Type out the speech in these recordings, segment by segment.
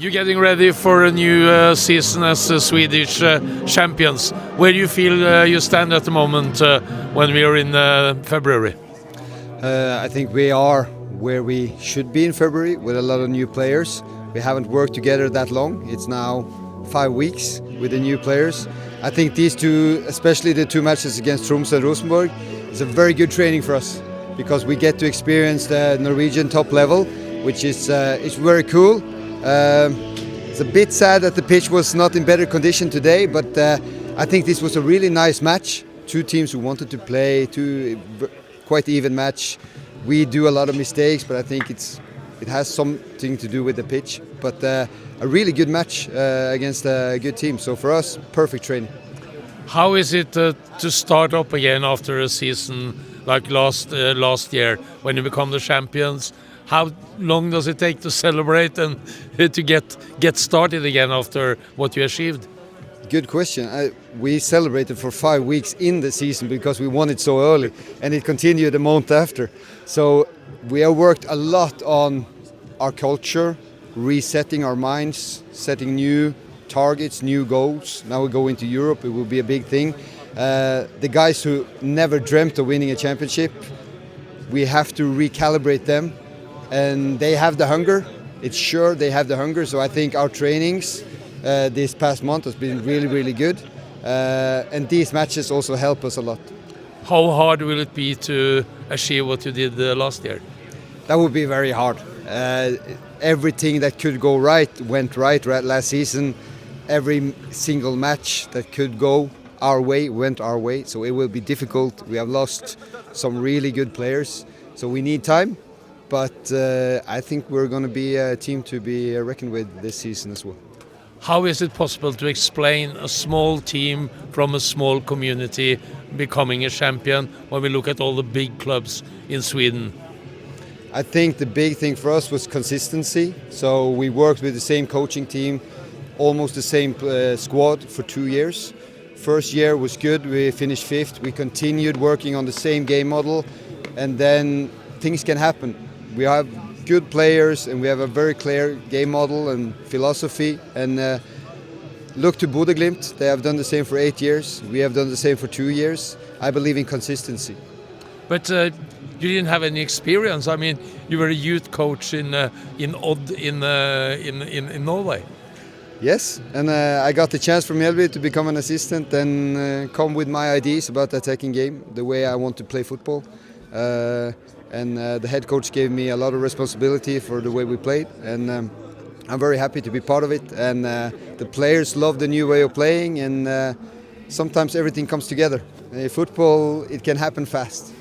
You're getting ready for a new season as Swedish champions. Where do you feel you stand at the moment when we are in February? I think we are where we should be in February with a lot of new players. We haven't worked together that long. It's now 5 weeks with the new players. I think these two, especially the two matches against Tromsø and Rosenborg, is a very good training for us because we get to experience the Norwegian top level, which is very cool. It's a bit sad that the pitch was not in better condition today, but I think this was a really nice match. Two teams who wanted to play, quite even match. We do a lot of mistakes, but I think it has something to do with the pitch. But a really good match against a good team. So for us, perfect training. How is it to start up again after a season like last year when you become the champions? How long does it take to celebrate and to get started again after what you achieved? Good question. We celebrated for 5 weeks in the season because we won it so early, and it continued a month after. So we have worked a lot on our culture, resetting our minds, setting new targets, new goals. Now we go into Europe, it will be a big thing. The guys who never dreamt of winning a championship, we have to recalibrate them, and they have the hunger. It's sure they have the hunger, so I think our trainings this past month has been really, really good. And these matches also help us a lot. How hard will it be to achieve what you did last year? That would be very hard. Everything that could go right went right last season. Every single match that could go our way went our way. So it will be difficult. We have lost some really good players. So we need time. But I think we're going to be a team to be reckoned with this season as well. How is it possible to explain a small team from a small community becoming a champion when we look at all the big clubs in Sweden? I think the big thing for us was consistency. So we worked with the same coaching team, almost the same squad for 2 years. First year was good, we finished 5th. We continued working on the same game model, and then things can happen. We have good players and we have a very clear game model and philosophy, and look to Bodø/Glimt. They have done the same for 8 years. We have done the same for 2 years. I believe in consistency. But you didn't have any experience. I mean, you were a youth coach in Odd in Norway. Yes, and I got the chance from Mjällby to become an assistant and come with my ideas about the attacking game, the way I want to play football. And the head coach gave me a lot of responsibility for the way we played, and I'm very happy to be part of it. And the players love the new way of playing, and sometimes everything comes together. Football, it can happen fast.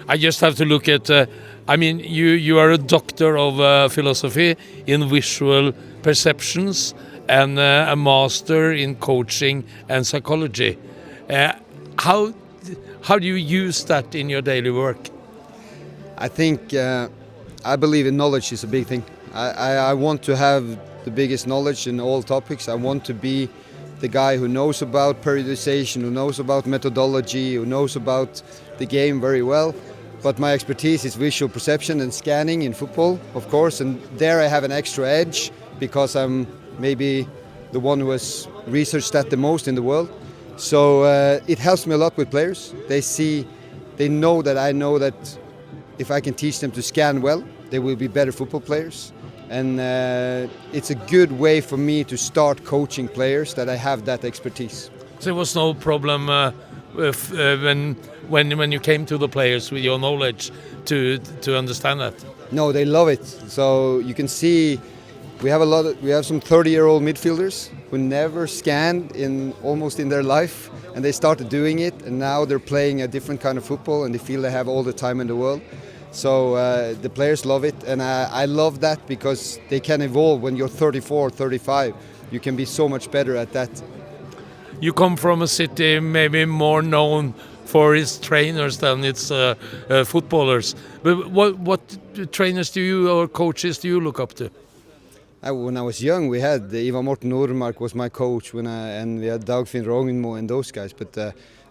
I just have to look at, I mean, you are a doctor of philosophy in visual perceptions and a master in coaching and psychology. How do you use that in your daily work? I think I believe in knowledge is a big thing. I want to have the biggest knowledge in all topics. I want to be the guy who knows about periodization, who knows about methodology, who knows about the game very well. But my expertise is visual perception and scanning in football, of course, and there I have an extra edge because I'm maybe the one who has researched that the most in the world. So it helps me a lot with players. They know that I know that if I can teach them to scan well, they will be better football players. And it's a good way for me to start coaching players that I have that expertise. There was no problem when you came to the players with your knowledge to understand that? No, they love it. So you can see we have some 30-year-old midfielders who never scanned almost in their life, and they started doing it, and now they're playing a different kind of football and they feel they have all the time in the world. So the players love it, and I love that because they can evolve. When you're 34, 35, you can be so much better at that. You come from a city maybe more known for its trainers than its footballers. But what trainers do you or coaches do you look up to? When I was young, we had Ivar Morten Nordmark was my coach, and we had Dagfinn Rognmo and those guys. But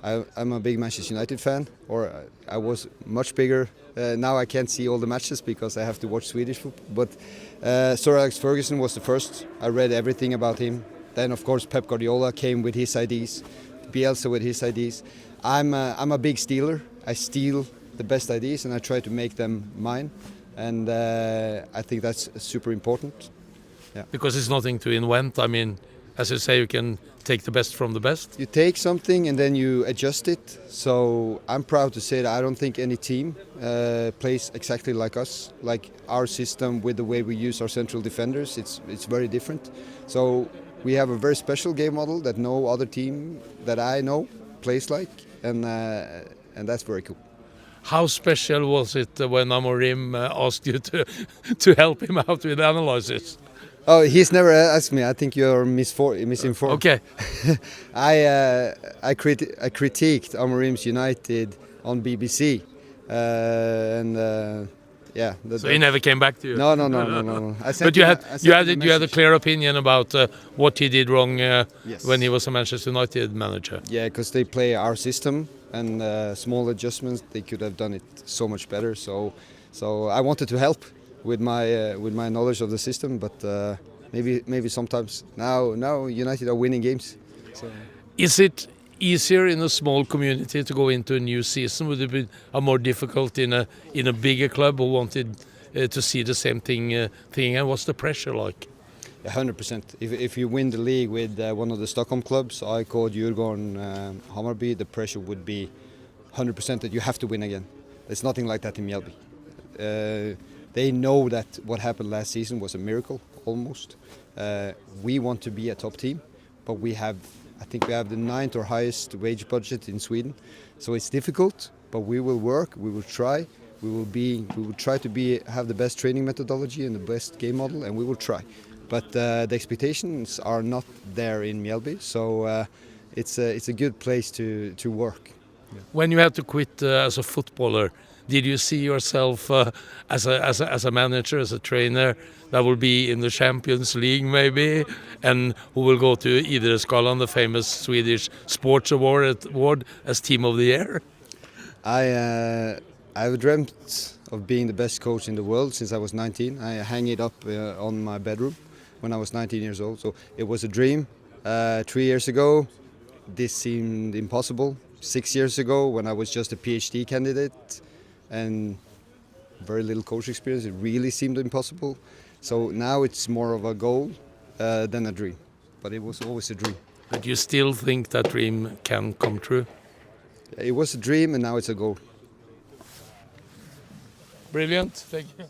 I'm a big Manchester United fan, or I was much bigger. Now I can't see all the matches because I have to watch Swedish football. But Sir Alex Ferguson was the first. I read everything about him. Then of course Pep Guardiola came with his ideas, Bielsa with his ideas. I'm a big stealer. I steal the best ideas and I try to make them mine. And I think that's super important. Yeah. Because it's nothing to invent. I mean, as you say, you can take the best from the best. You take something and then you adjust it. So I'm proud to say that I don't think any team plays exactly like us. Like our system with the way we use our central defenders, it's very different. So we have a very special game model that no other team that I know plays like, and that's very cool. How special was it when Amorim asked you to help him out with analysis? Oh, he's never asked me. I think you're misinformed. Okay. I critiqued Amorim's United on BBC, yeah. So he never came back to you. No. But you had a clear opinion about what he did wrong Yes. when he was a Manchester United manager. Yeah, because they play our system and small adjustments. They could have done it so much better. So I wanted to help with my knowledge of the system, but maybe sometimes now United are winning games. So. Is it easier in a small community to go into a new season? Would it be more difficult in a bigger club who wanted to see the same thing? And what's the pressure like? 100%. If you win the league with one of the Stockholm clubs, AIK, Djurgården, Hammarby, the pressure would be 100% that you have to win again. There's nothing like that in Mjällby. They know that what happened last season was a miracle, almost. We want to be a top team, but I think we have the 9th or highest wage budget in Sweden. So it's difficult, but we will work, we will try. We will try to have the best training methodology and the best game model, and we will try. But the expectations are not there in Mjällby, so it's a good place to work. Yeah. When you had to quit as a footballer, did you see yourself as a manager, as a trainer that will be in the Champions League maybe, and who will go to either Skalan, the famous Swedish sports award as Team of the Year? I've dreamt of being the best coach in the world since I was 19. I hang it up on my bedroom when I was 19 years old. So it was a dream. 3 years ago, this seemed impossible. 6 years ago, when I was just a PhD candidate and very little coach experience, it really seemed impossible. So now it's more of a goal than a dream. But it was always a dream. But you still think that dream can come true? It was a dream and now it's a goal. Brilliant. Thank you.